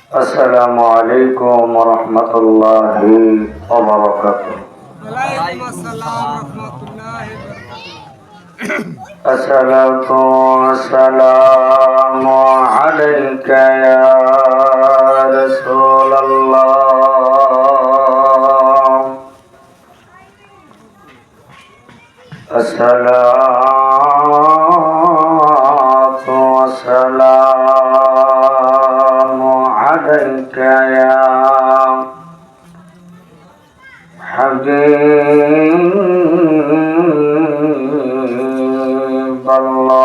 السلام عليكم ورحمة الله وبركاته. وعليكم السلام ورحمة الله وبركاته. الصلاة والسلام عليك يا رسول الله. الصلاة والسلام عليك يا حبيب الله.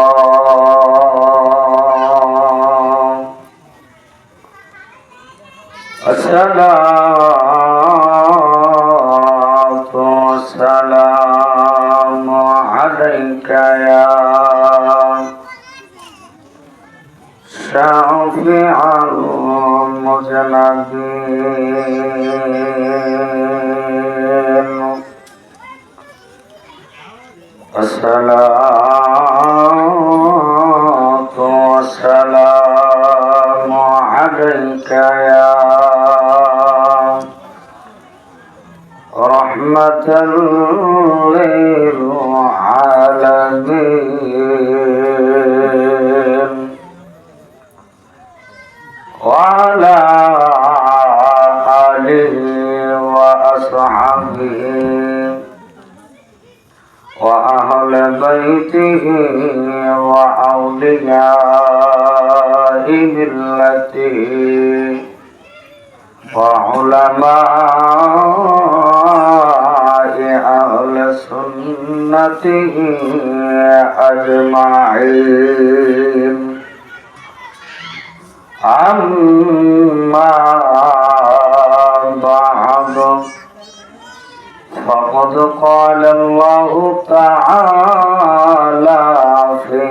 الصلاة والسلام عليك يا شافع المذنبين. الصلاة والسلام عليك يا رحمة للعالمين، وعلى آله وأصحابه وأهل بيته وأولياء ملته وعلماء أهل سنته أجمعين. أما بعد، فقد قال الله تعالى في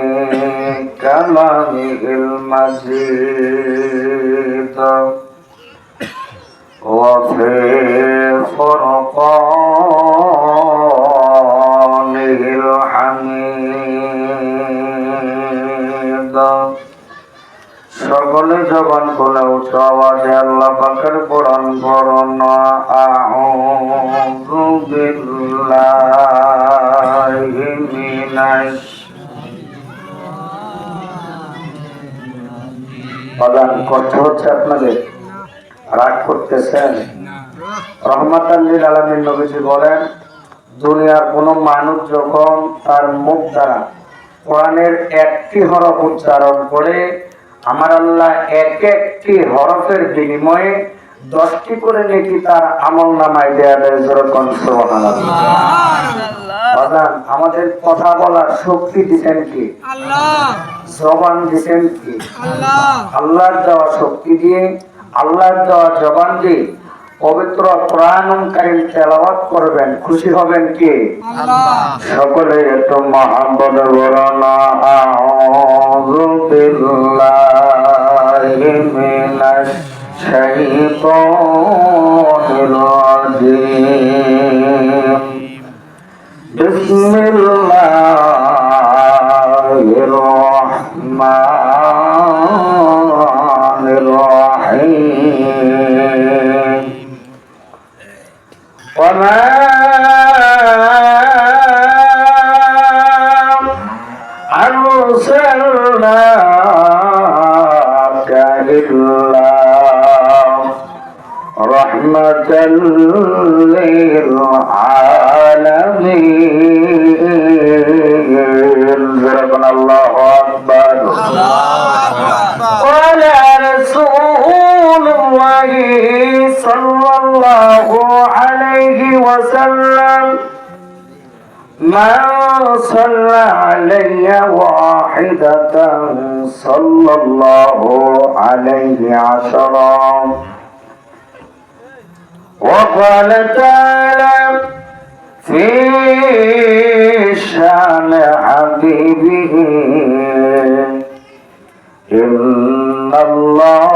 كلامه المجيد وفي فرقانه الحميد। সকলে জবান খুলে উচ্চ আওয়াজে আল্লাহ পাকের কোরআন পড়ুন। আউযু বিল্লাহি মিনাশ প্রধান কষ্ট হচ্ছে আপনাদের, রাগ করতেছেন? রহমাতাল লিল আলামিন নবীজি বলেন, দুনিয়ার কোন মানুষ যখন তার মুখ দ্বারা কোরআনের একটি হরফ উচ্চারণ করে, আমার আল্লাহ এক একটি হরফের বিনিময়ে 10টি করে নেকি তার আমল নামায় দেয়া দেয়। যেরকম সুবহানাল্লাহ। আমাদের কথা বলার শক্তি দিতেন কি আল্লাহ, জবান দিতেন কি আল্লাহ। আল্লাহর দেওয়া শক্তি দিয়ে, আল্লাহর দেওয়া জবান দিয়ে পবিত্র কোরআনুল কারীম তেলাওয়াত করবেন, খুশি হবেন কে আল্লাহ। সকলে একটু মহব্বত বলুন। আউযু বিল্লাহি মিনাশ শাইতানির রাজীম। বিসমিল্লাহির রহমানির রহিম। وما أرسلناك إلا رحمة للعالمين. ربنا الله أكبر. قال رسول الله صلى الله عليه وسلم: من صلى علي واحدة صلى الله عليه 10. وقال تعالى في شان حبيبه: إن الله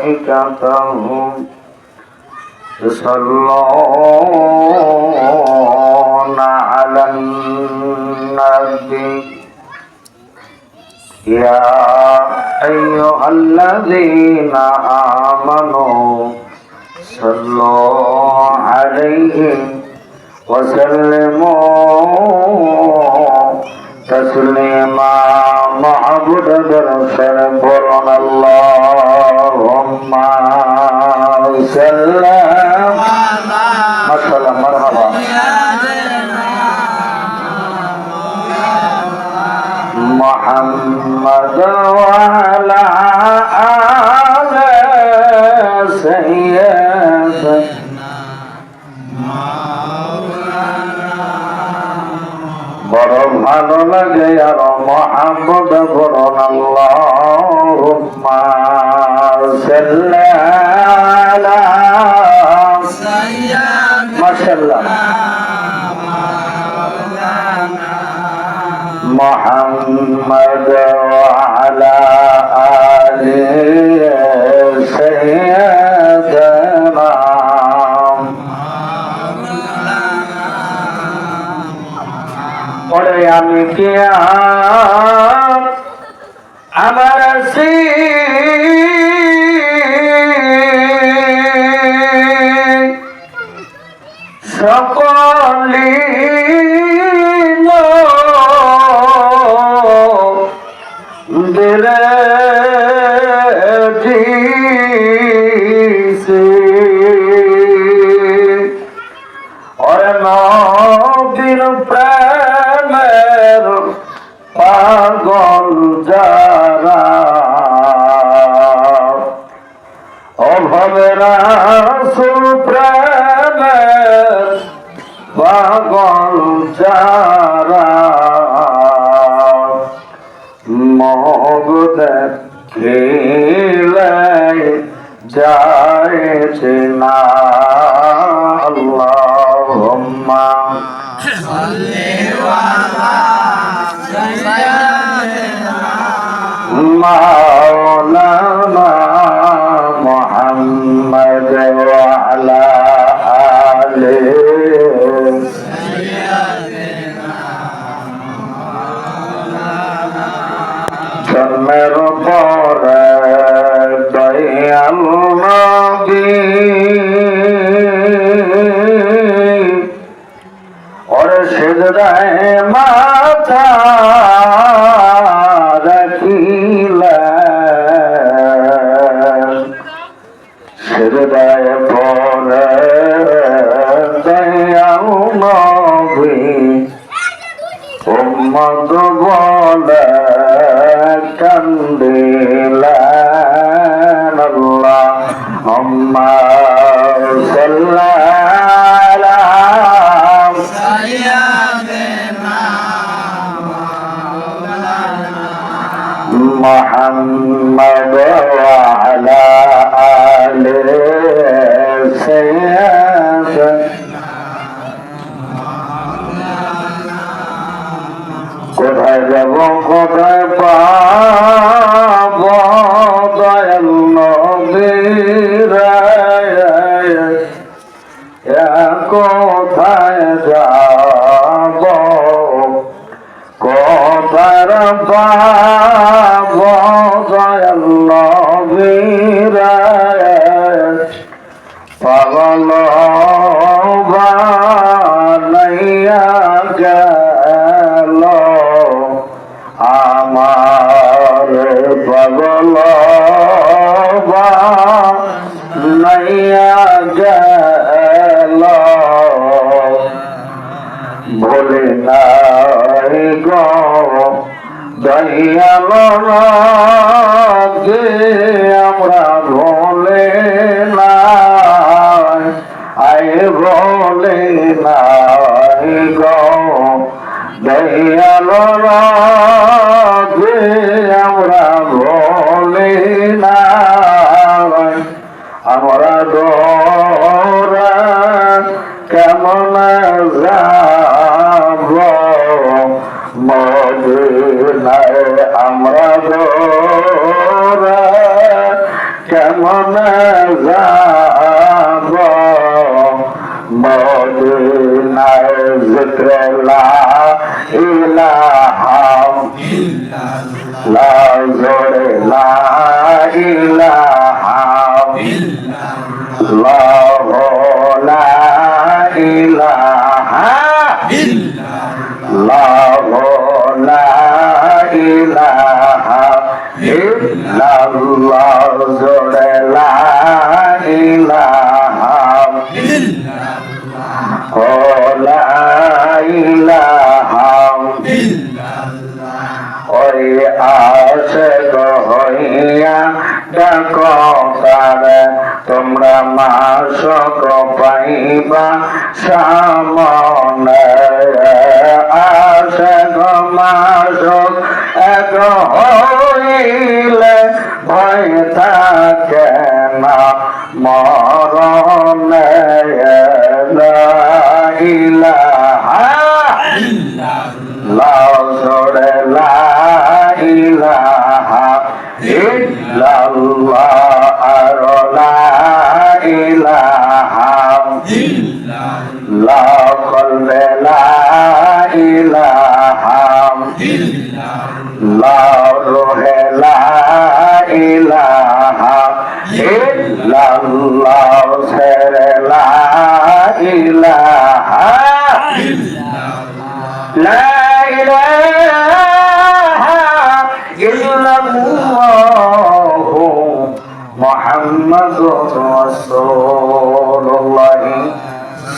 وملائكته يصلون على النبي يا أيها الذين آمنوا صلوا عليه وسلموا تسليما معبود برسل قرآن اللهم سلم مسلم مرحبا محمد وعلى آل سيدنا বড় ভালো লাগে আর মোহাম্মদ বরণ আল্লাহুম্মা সাল্লি আলা সাইয়্যিদিনা মাশাআল্লাহ محمد وعلى آل سيدنا পরে আমি কি আমার সকলি নবীর প্রেমের পাগল যারা অভাবে রাসূল প্রেমের পাগল যারা মগ দেখিলে যাইছে না আল্লাহুম্মা সাল্লি আলা সাইয়্যিদিনা মাওলানা মুহাম্মদ ওয়া আলা আলি সাইয়্যিদিনা জন্মের পরে দয়াল নবী সিজদায় মাথা রাখিলেন সিজদায় পরে দয়াল নবী উম্মত বলে কান্দিলেন আল্লাহুম্মা সাল্লি আলা محمد وعلى آل سيدنا কোথায় যাব কোথায় পাব দয়াল নবীর কোথায় যাব কোথার পাব দয়াল নবীর পাগল বানাইয়া গেল আমার পাগল বানাইয়া গেল ভুলি নাই গো দয়াল গে আমরা ভোলে নাই আই ভোলে নাই গো দয়াল গে আমরা ভোলে নাই আমরা দোরা কেমন যাব মদিনায় আমরা দোরা কেমন যাব মদিনায় জিক্র লা ইলাহা ইল্লাল্লাহ লা জোরে লা ইলাহা ইল্লাল্লাহ লা ইলাহা ইল্লাল্লাহ লা ইলাহা ইল্লাল্লাহ জোরে লা ইলাহা লা ইলাহা ওই আশিক হইয়া ডাকো কারে তোমরা মাশক পাইবা সামনে আশিক মাশক এক হইলে ভয় থাকে না মরণে লা ইলাহা ইল্লাল্লাহ জোরে লা ইলাহা ইল্লাল্লাহ আর লা ইলাহা ইল্লাল্লাহ কলবে লা ইলাহা ইল্লাল্লাহ রুহে লা ইলাহা ইল্লাল্লাহ সেরে লা ইলাহা লা ইলাহা ইল্লাল্লাহ মুহাম্মাদুর রাসূলুল্লাহ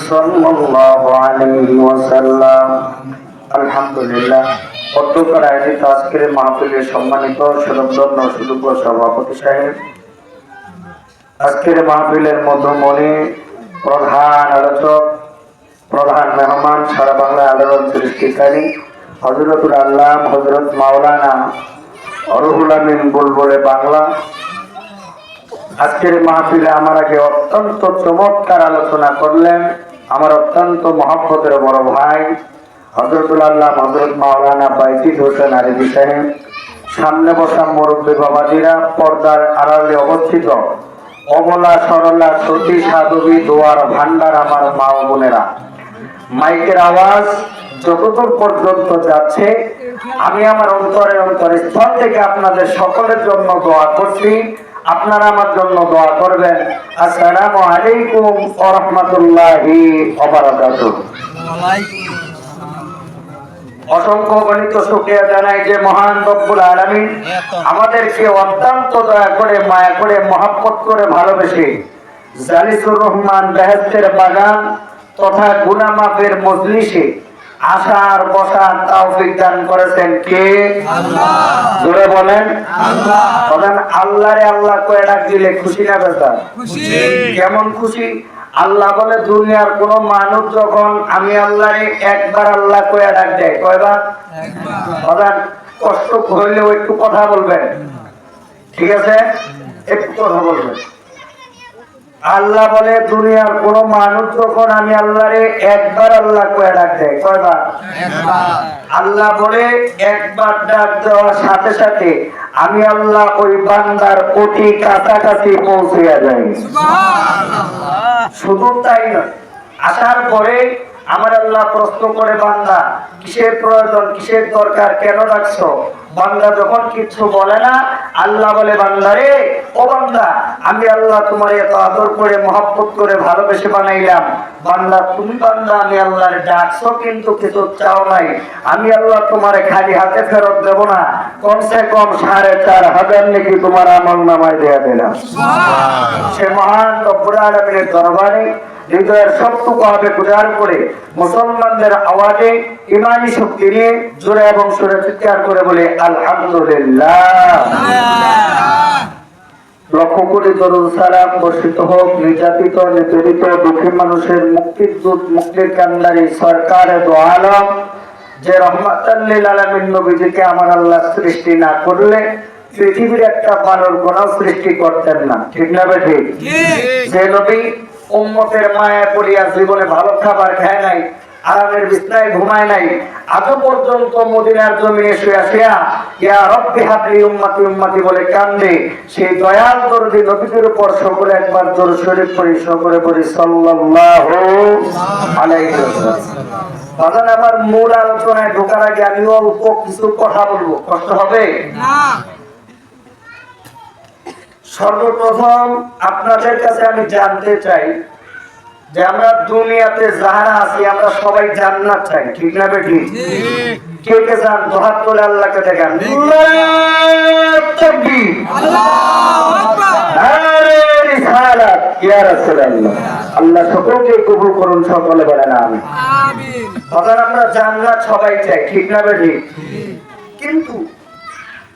সাল্লাল্লাহু আলাইহি ওয়াসাল্লাম। আলহামদুলিল্লাহ, অধ্যক্ষের আয়োজিত আজকের মাহফিলের সম্মানিত সুরন্দন্য সুযোগ্য সভাপতি সাহেব, আজকের মাহফিলের মধ্যমণি, প্রধান আলোচক, প্রধান মেহমান, সারা বাংলা আলোড়ন সৃষ্টিকারী হযরতুল আল্লাম হযরত মাওলানা রুহুল আমিন বুলবুলে বাংলা, আজকের মাহফিলে আমার আগে অত্যন্ত চমৎকার আলোচনা করলেন আমার অত্যন্ত মহব্বতের বড় ভাই হযরতুল আল্লাম হযরত মাওলানা বাইজিদ হোসেন আরেবি সাহেব, সামনে বসা মুরব্বী বাবাজিরা, পর্দার আড়ালে অবস্থিত অবলা সরলা সতী সাধবী দোয়ার ভান্ডার আমার মা ও বোনেরা, মাইকের আওয়াজ যতদূর পর্যন্ত যাচ্ছে আমি আমার অন্তরে স্থল থেকে আপনাদের সকলের জন্য দোয়া করছি, আপনারা আমার জন্য দোয়া করবেন। আসসালামু আলাইকুম ওয়া রাহমাতুল্লাহি ওয়া বারাকাতুহু। অসংখ্য গণিত শুকরিয়া জানাই যে মহান রব্বুল আলামিন আমাদেরকে অত্যন্ত দয়া করে, মায়া করে, মহব্বত করে, ভালোবেসে জালিসুর রহমান বেহেশতের বাগান তথা গুনাহ মাফের মজলিসে আসার বসার তৌফিক দান করেছেন কে? আল্লাহ। জোরে বলেন আল্লাহ। বলেন আল্লাহরে আল্লাহ কয়ে ডাক দিলে খুশি না বেজার? খুশি। কেমন খুশি? আল্লাহ বলে দুনিয়ার কোন মানুষ যখন আমি আল্লাহরে একবার আল্লাহ কয়ে ডাক দেয়, কয়বার? একবার। বলেন কষ্ট হইলেও একটু কথা বলবেন, ঠিক আছে? একটু কথা বলবেন। আল্লাহ বলে দুনিয়ার কোন মানুষ যখন আমি আল্লাহরে একবার আল্লাহ কয়ে ডাক দেয়, কয়বার? একবার। আল্লাহ বলে একবার ডাক দেওয়ার সাথে সাথে আমি আল্লাহ ওই বান্দার অতি কাছাকাছি পৌঁছে যাই। শুধু তাই নয়, আসার পরে আমার আল্লাহ প্রশ্ন করে, বান্দা কিসের প্রয়োজন, কিসের দরকার, কেন ডাকছো? বান্দা যখন কিছু বলে না, আল্লাহ বলে, বান্দা রে, ও বান্দা, আমি আল্লাহ তোমার এত আদর করে, মহব্বত করে, ভালোবেসে বানাইলাম। বান্দা তুমি বান্দা আমি আল্লাহর ডাকছো কিন্তু কিছু চাও নাই, আমি আল্লাহ তোমার খালি হাতে ফেরত দেব না, কমসে কম ৪,৫০০ নাকি তোমার আমলনামায় দেয়া দিলাম। সে মহান রব্বুল আলামিনের দরবারে হৃদয়ের সবটুকু আবেগ উজাড় করে মুসলমানদের আওয়াজে ইমানি শক্তি নিয়ে জোরে এবং সুরে চিৎকার করে বলে আলহামদুলিল্লাহ। লক্ষ কোটি দরুদ সালাম বর্ষিত হোক নির্যাতিত, নিপীড়িত, দুঃখী মানুষের মুক্তির দূত, মুক্তির কান্ডারি সরকারে দো আলম, যে রহমাতাল লিল আলামিন নবীজিকে আমার আল্লাহ সৃষ্টি না করলে পৃথিবীর একটা বানর কোনাও সৃষ্টি করতেন না, ঠিক না বেঠিক? যে নবী উম্মতের মায়া পড়িয়া জীবনে ভালো খাবার খায় নাই, আরামের বিছানায় ঘুমায় নাই, আজও পর্যন্ত মদিনার জমিনে শুয়ে শুয়া ইয়া রব্বি হাবলি উম্মতি উম্মতি বলে কান্দে, সেই দয়াল দরদি নবীর উপর সকলে একবার দরুদ শরীফ পড়ি, সকলে পড়ি সাল্লাল্লাহু আলাইহি ওয়াসাল্লাম। বাজান আমার মূল আলোচনায় ঢোকার আগে আমি অল্প কিছু কথা বলবো, কষ্ট হবে না। সর্বপ্রথম আপনাদের কাছে আমি জানতে চাই যে আমরা দুনিয়াতে যারা আছি আমরা সবাই জান্নাত চাই, ঠিক না বেঠিক? কে কে চান দুহাত তুলে আল্লাহকে দেখেন। আল্লাহু তাকবীর। আল্লাহু আকবার। নারে রিসালাত ইয়া রাসূলুল্লাহ। আল্লাহ সকলকে কবুল করুন, সকলে বলেন আমিন। আমিন। তখন আমরা জান্নাত সবাই চাই, ঠিক না বেঠিক? কিন্তু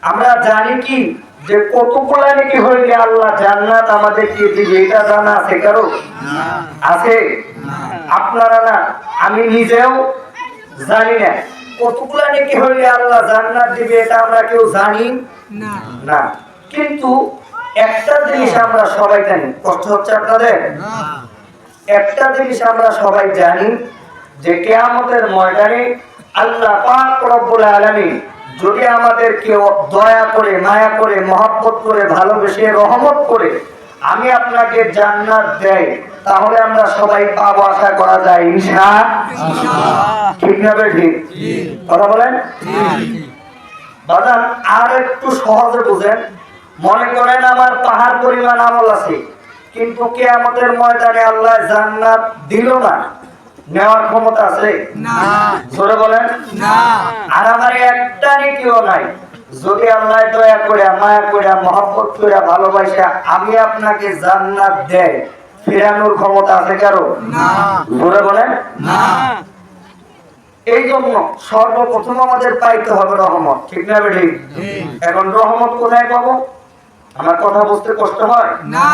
আমরা জানি কি যে কতগুলা নাকি হইলে আল্লাহ জান্নাত আমাদেরকে দিবে, এটা জানা আছে কারো? আছে? আপনারা না, আমি নিজেও জানি না কতগুলা নাকি হইলে আল্লাহ জান্নাত দিবে, এটা আমরা কেউ জানি না। না। কিন্তু একটা জিনিস আমরা সবাই জানি, কষ্ট হচ্ছে আপনাদের? একটা জিনিস আমরা সবাই জানি যে কিয়ামতের ময়দানে আল্লাহ পাক রব্বুল আলামিন যদি আমাদেরকে দয়া করে, মায়া করে, মহব্বত করে, ভালোবেসে, রহমত করে আমি আপনাকে জান্নাত দেয়, তাহলে আমরা সবাই পাবো, আশা করা যায় ইনশাআল্লাহ। ঠিক না বেঠিক? কথা বলেন। বাজান আর একটু সহজে বুঝেন, মনে করেন আমার পাহাড় পরিমাণ আমল আছে, কিন্তু কিয়ামতের ময়দানে আল্লাহ জান্নাত দিল না, নেওয়ার ক্ষমতা আছে? না। জোরে বলেন। না। আর আমার একটা নেকিও নাই, যদি আল্লাহ দয়া করে, মায়া করে, মহব্বত করে, ভালোবাসা আমি আপনাকে জান্নাত দেয়, ফেরানোর ক্ষমতা আছে কারো? না। জোরে বলেন। না। এই জন্য সর্বপ্রথম আমাদের পাইতে হবে রহমত, ঠিক না বেঠিক? এখন রহমত কোথায় পাবো? আমার কথা বুঝতে কষ্ট হয়? না।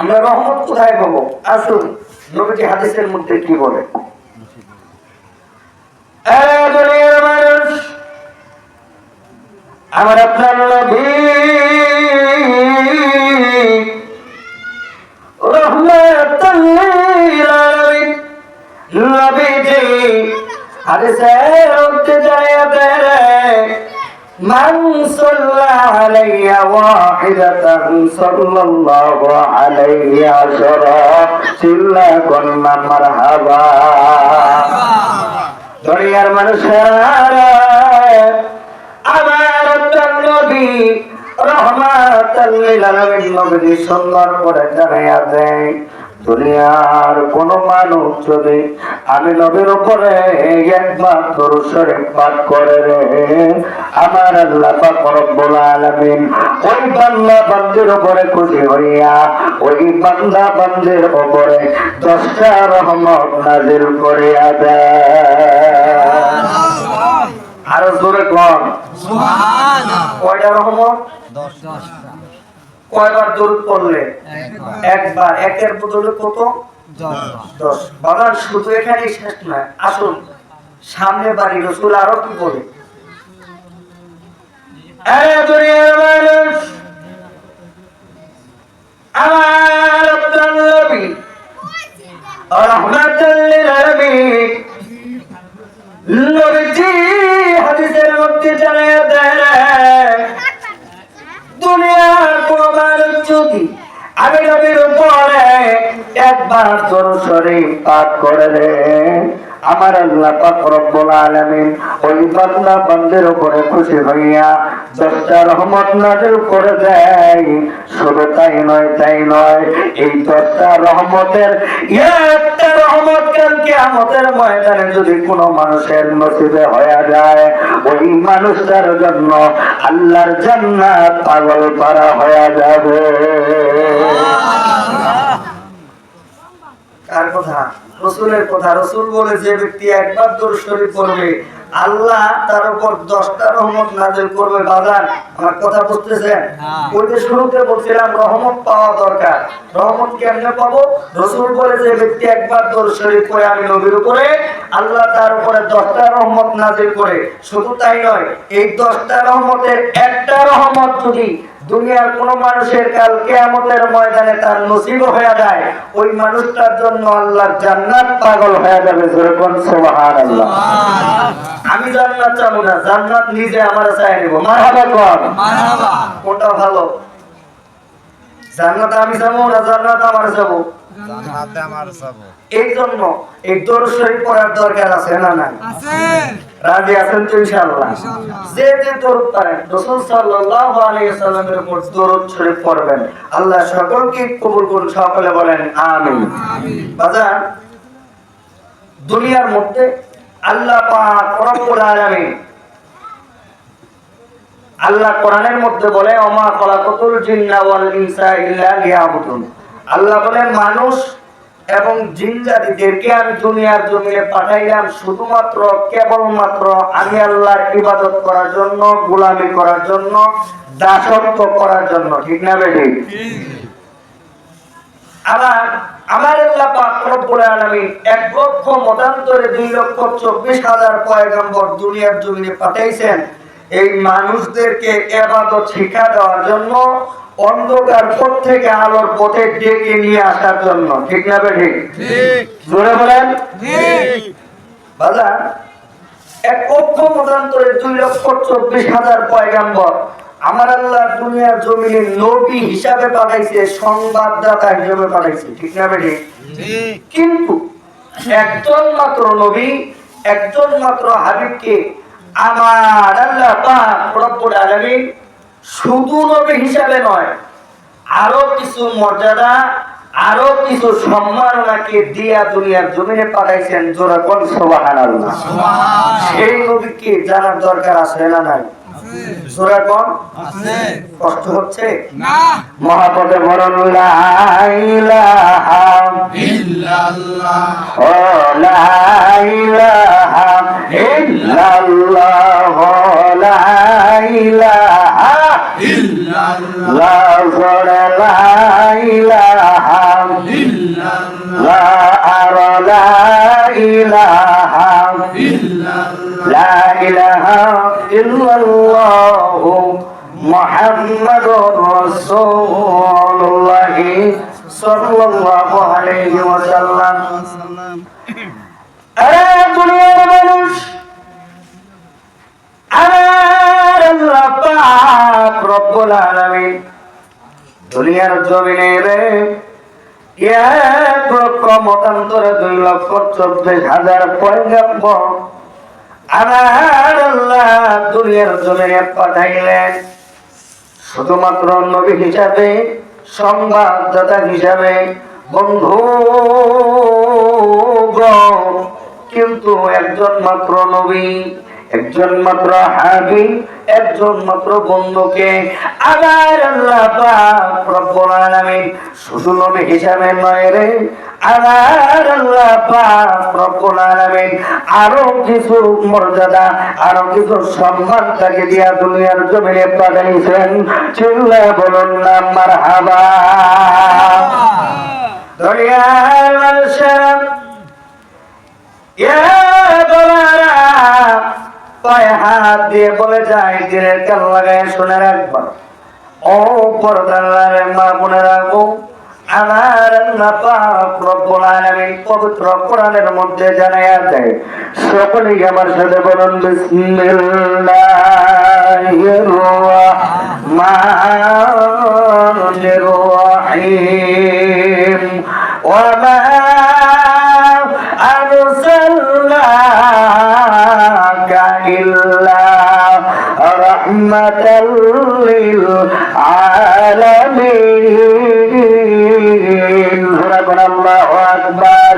আমরা রহমত কোথায় পাবো? আসুন নবীজি হাদিসের মধ্যে কি বলে। দুনিয়ার মানুষ, আমার আপনার নবী রহমাতুল লিল আলামিন, নবীজি হাদিসের মধ্যে জানাতে মান সাল্লাল্লাহু আলাইহি ওয়াহিদাতান সাল্লাল্লাহু আলাইহি আশরা সিল্লা কুল্লা মারহাবা। দুনিয়ার মানুষেরা আমার নবী রহমাতুল লিল আলামিন নবী সুন্দর করে জানাইয়া দেয়, দুনিয়ার কোন মানুষ যদি আমি নবীর উপরে একবার দরুদ শরীফ পাঠ করে রে, আমার আল্লাহ পাক রব্বুল আলামিন ওই বান্দা বান্দির উপরে খুশি হইয়া ওই বান্দা বান্দির উপরে 10টা রহমত নাযিল করিয়া দেয়। আরো জোরে কোন সুবহানাল্লাহ। কয়টা রহমত? 10টা। কয়বার দরুদ পড়লে? একবার। একের বদলে কত? 10। বাবার শুধু এখানেই শেষ নয়, আসুন সামনে বাড়ি রসুল আরো কি বলে। দুনিয়ার মানুষ, আমার আপনার নবী রহমাতুল লিল আলামিন নবীজি হাদিসের মধ্যে জানায়া দেয়, দুনিয়ার কোন মানুষ যদি আমি নবীর উপরে একবার দরুদ শরীফ পাঠ করে রে, আমার আল্লাহ পাক রব্বুল আলামিন ওই বান্দা বান্দির উপরে খুশি হইয়া 10টা রহমত নাযিল করে দেয়। শুধু তাই নয়, এই 10টা রহমতের একটা রহমত কাল কিয়ামতের ময়দানে যদি কোনো মানুষের নসিবে হয়ে যায়, ওই মানুষটার জন্য আল্লাহর জান্নাত পাগল পারা হয়ে যাবে। কার কথা? রসুলের কথা। রসুল বলে যে ব্যক্তি একবার দরুদ শরীফ পড়বে আল্লাহ তার উপর 10টা রহমত নাযিল করবে। বাজান আমার কথা বুঝতেছেন? ওই যে শুরুতে বলছিলাম রহমত পাওয়া দরকার, রহমত কেমনে পাবো? রসুল বলে যে ব্যক্তি একবার দরুদ শরীফ পড়ে আমি নবীর উপরে, আল্লাহ তার উপরে 10টা রহমত নাযিল করে। শুধু তাই নয়, এই 10টা রহমতের একটা রহমত যদি দুনিয়ার কোন মানুষের কাল কিয়ামতের ময়দানে তার নসিব হয়ে যায়, ওই মানুষটার জন্য আল্লাহর জান্নাত পাগল হয়ে যাবে। যেরকম সুবহানাল্লাহ। আমি জান্নাত চাবো না, জান্নাত নিজে আমার চাই নেব। মারহাবা কোন? মারহাবা। কোনটা ভালো? জান্নাত আমি চাবো না জান্নাত আমার চাবো? জান্নাতে আমার যাব এই জন্য এই দরুদ শরীফ পড়ার দরকার আছে না নাই? আছে রাজি আছেন তো ইনশাআল্লাহ? ইনশাআল্লাহ। যে যে দরুদ পড়েন রাসূল সাল্লাল্লাহু আলাইহি ওয়াসাল্লামের উপর দরুদ শরীফ পড়বেন, আল্লাহ সকলকে কবুল করুন। সকলে বলেন আমিন। আমিন বাজার দুনিয়ার মধ্যে আল্লাহ পাক রব্বুল আলামিন আল্লাহ কোরআনের মধ্যে বলে ওমা খলাকাতুল জিন্না ওয়াল ইনসা ইল্লা লিয়াবুদুন। আল্লাহ বলে মানুষ এবং জিন জাতিদেরকে আমি দুনিয়ার জমিনে পাঠাইলাম শুধুমাত্র কেবলমাত্র আমি আল্লাহর ইবাদত করার জন্য, গোলামি করার জন্য, দাসত্ব করার জন্য। ঠিক না বেঠিক? আবার আমার আল্লাহ পাক রব্বুল আলামিন 1,00,000 মতান্তরে 2,24,000 পয়গম্বর দুনিয়ার জমিনে পাঠাইছেন এই মানুষদেরকে ইবাদত শিক্ষা দেওয়ার জন্য, অন্ধকার পথ থেকে আলোর পথে ডেকে নিয়ে আসার জন্য। ঠিক না বেঠিক? ঠিক জোরে বলেন ঠিক বাবা। 1,00,000 মতান্তরে 2,24,000 পয়গম্বর আমার আল্লাহ দুনিয়ার জমিনে নবী হিসাবে পাঠাইছে, সংবাদদাতা হিসাবে পাঠাইছে। ঠিক না বেঠিক? ঠিক কিন্তু একজন মাত্র নবী, একজন মাত্র হাবিবকে আমার আল্লাহ পাক রব্বুল আলামিন শুধু নবী হিসাবে নয়, আরো কিছু মর্যাদা, আরো কিছু সম্মাননাকে দিয়া দুনিয়ার জমিনে পাঠাইছেন। জোরে কোন সুবহানাল্লাহ। সেই নবীকে জানার দরকার আছে না নাই? জোরে কোন। আছে কষ্ট হচ্ছে না মহাপদে বরণ লা ইলাহা ইল্লাল্লাহ ও লা ইলাহা ইল্লাল্লাহ লা ইলাহা ইল্লাল্লাহ লা জোরে লা ইলাহা লা আর লা ইলাহা লা ইলাহা ইল্লাল্লাহ মুহাম্মাদুর রাসূলুল্লাহ সাল্লাল্লাহু আলাইহি ওয়াসাল্লাম। আরে দুনিয়ার মানুষ, আমার আল্লাহ পাক রব্বুল আলামিন দুনিয়ার জমিনে রে 1,00,000 মতান্তরে 2,24,000 পয়গম্বর আমার আল্লাহ দুনিয়ার জমিনে পাঠাইলেন শুধুমাত্র নবী হিসাবে, সংবাদদাতা হিসাবে। বন্ধু কিন্তু একজন মাত্র নবী, একজন মাত্র হাবিব, একজন মাত্র বন্ধুকে আমার আল্লাহ পাক রব্বুল আলামিন শুধু নবী হিসাবে নয় রে, আমার আল্লাহ পাক রব্বুল আলামিন আরো কিছু মর্যাদা, আরো কিছু সম্মান তাকে দিয়া দুনিয়ার জমিনে পাঠাইছেন। চিল্লায় বলুন না মারহাবা। দুনিয়ার মানুষেরা পায়ে হাত দিয়ে বলে যায়, দিনের কান লাগায় শুনে রাখবা ও পর্দার মা বোনেরা গো, আমার আল্লাহ পাক রব্বুল আলামিন পবিত্র কোরআনের মধ্যে জানায়া দেয়। সকলেই আমার সাথে বলুন বিসমিল্লাহির রাহমানির রাহিম। ওয়া মা আরসালনাকা ইল্লা রাহমাতাল লিল আলামিন। আল্লাহু আকবার।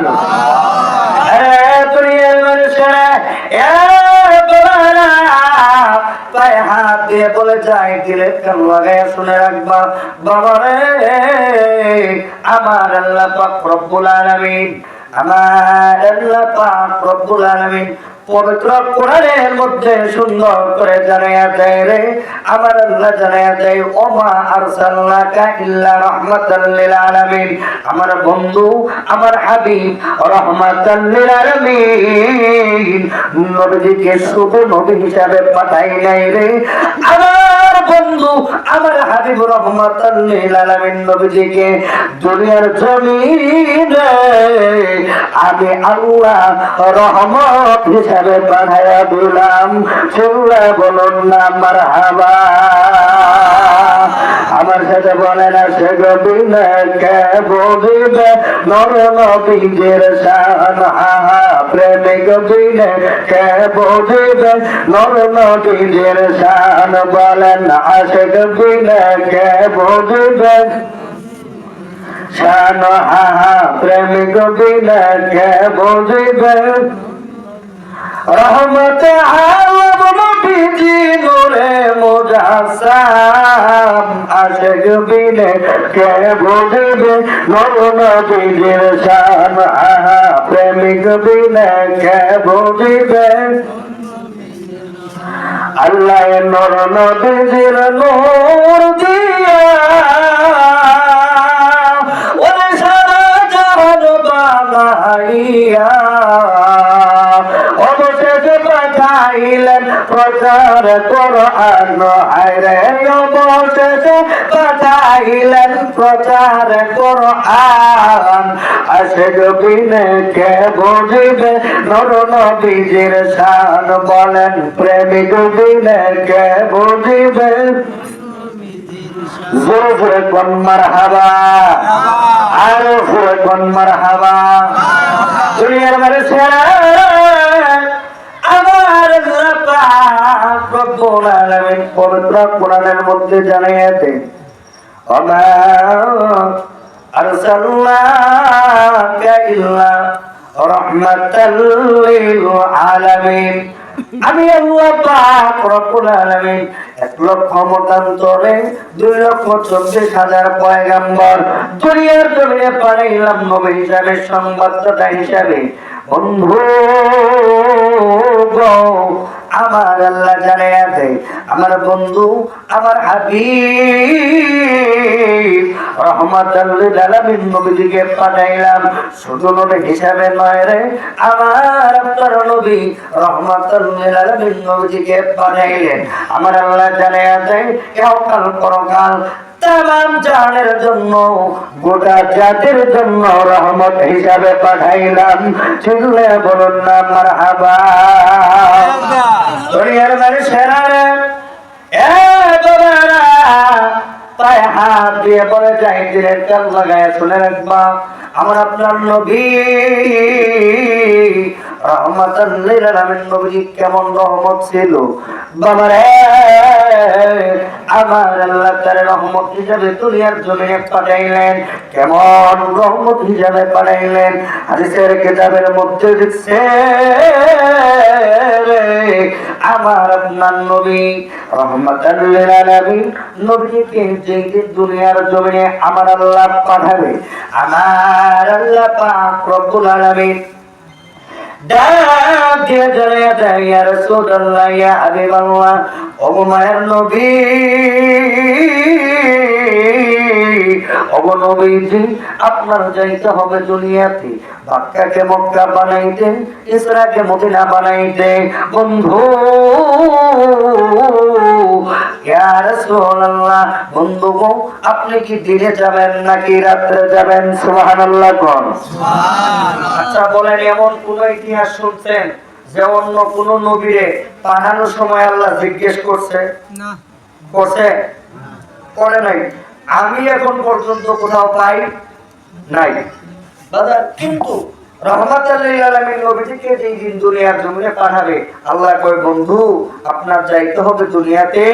দুনিয়ার মানুষেরা পায়ে হাত দিয়ে বলে যায়, দিলের কান লাগায় শুনে রাখবা বাবা রে, আমার আল্লাহ পাক রব্বুল আলামিন, আমার আল্লাহ পাক রব্বুল আলামিন পবিত্র কোরআনের মধ্যে সুন্দর করে জানায়া দেয় রে, আমার আল্লাহ জানায়া দেয় ওমা আরসালনাকা ইল্লা রাহমাতাল লিল আলামিন। আমার বন্ধু, আমার হাবিব রাহমাতাল লিল আলামিন নবীকে শুধু নবী হিসাবে পাঠাই নাই রে, আমার বন্ধু, আমার হাবিব রাহমাতাল লিল আলামিন নবীকে দুনিয়ার জমিনে আমি আল্লাহ রহমত হিসাবে পাঠাইয়া দিলাম। চিল্লায় বলুন না মারহাবা। আমার সাথে বলেন আশিক বিনে কে বুঝিবে নর নবীজির শান হা হা প্রেমিক বিনে কে বুঝিবে নর নবীজির শান বলেন আশিক বিনে কে বুঝিবে শান হা হা প্রেমিক বিনে কে বুঝিবে রহমত আলম নবীজি নূরে মুজাসসাম আশিক বিনে কে বুঝিবে নূর নবীজির শান আহা প্রেমিক বিনে কে বুঝিবে আল্লাহ নূর নবীজির নূর দিয়া ওরে সারা জাহান বানাইয়া অবশেষে পাঠাইলেন প্রচার কোরআন আরে অবশেষে পাঠাইলেন প্রচার কোরআন আশিক বিনে কে বুঝিবে নূর নবীজির শান বলেন প্রেমিক বিনে কে বুঝিবে জোরে কোন মারহাবা আর জোরে কোন মারহাবা দুনিয়ার মানুষেরা আমার আল্লাহ পাক রব্বুল আলামিন পবিত্র কোরআনের মধ্যে জানিয়েছে ওমা আরসালনাকা ইল্লা রাহমাতাল লিল আলামিন আমি আল্লাহ পাক রব্বুল আলামিন 1,00,000 মতান্তরে 2,24,000 পয়গম্বর দুনিয়ার জমিনে পাঠাইলাম নবী হিসাবে সংবাদদাতা হিসাবে বন্ধু গো আমার আল্লাহ জানিয়ে দেয় আমার বন্ধু আমার হাবিব রহমাতাল লিল আলামিন নবীকে পাঠাইলাম শুধু নবী হিসাবে নয় রে আমার আপনার নবী রহমাতাল লিল আলামিন নবীকে পাঠাইলেন আমার আল্লাহ জানিয়ে দেয় ইহকাল পরকাল তামাম জাহানের জন্য গোটা জাতির জন্য রহমত হিসাবে পাঠাইলাম চিল্লে বলুন না মারহাবা দুনিয়ার মানুষেরা এ বাবারা পায়ে হাত দিয়ে বলে যাই দিনের কান লাগায় শুনে রাখবা আমার আপনার নবী রহমাতাল লিল আলামিন নবী কেমন রহমত ছিল বাবারে আমার আল্লাহ তার রহমত হিসাবে দুনিয়ার জমিনে পাঠাইলেন কেমন রহমত হিসাবে পাঠাইলেন হাদিসের কিতাবের মধ্যে লিখছে আমার আপনার নবী রহমাতাল লিল আলামিন নবীকে যেদিন দুনিয়ার জমিনে আমার আল্লাহ পাঠাবে আমার আল্লাহ পাক রব্বুল আলামিন ডাক দিয়ে জানিয়ে দেয় ইয়া রাসূলুল্লাহ ইয়া হাবিবাল্লাহ ও মায়ের নবী ও নবীজি আপনার যাইতে হবে দুনিয়াতে মক্কাকে মক্কা বানাইতে ইসরাকে মদিনা বানাইতে বন্ধু ইয়া রাসূলুল্লাহ বন্ধু গো আপনি কি দিনে যাবেন নাকি রাতে যাবেন সুবহানাল্লাহ কোন সুবহানাল্লাহ আচ্ছা বলেন এমন কোন ইতিহাস শুনছেন যে অন্য কোন নবীরে পাঠানোর সময় আল্লাহ জিজ্ঞেস করছে না করছে করে নাই আমি এখন পর্যন্ত কোথাও পাই নাই দাদা কিন্তু রহমাতাল লিল আলামিন নবীকে যেই দিন দুনিয়ার জমিনে পাঠাবে আল্লাহ কয় বন্ধু আপনার যাইতে হবে দুনিয়াতে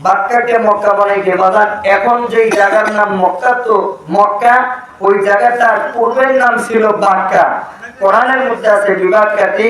মক্কাকে মক্কা বানাইতে বাজার এখন যেই জায়গার নাম মক্কা তো মক্কা ওই জায়গাটার পূর্বের নাম ছিল বাক্কা কোরআনের মধ্যে আছে বিভাগকাতি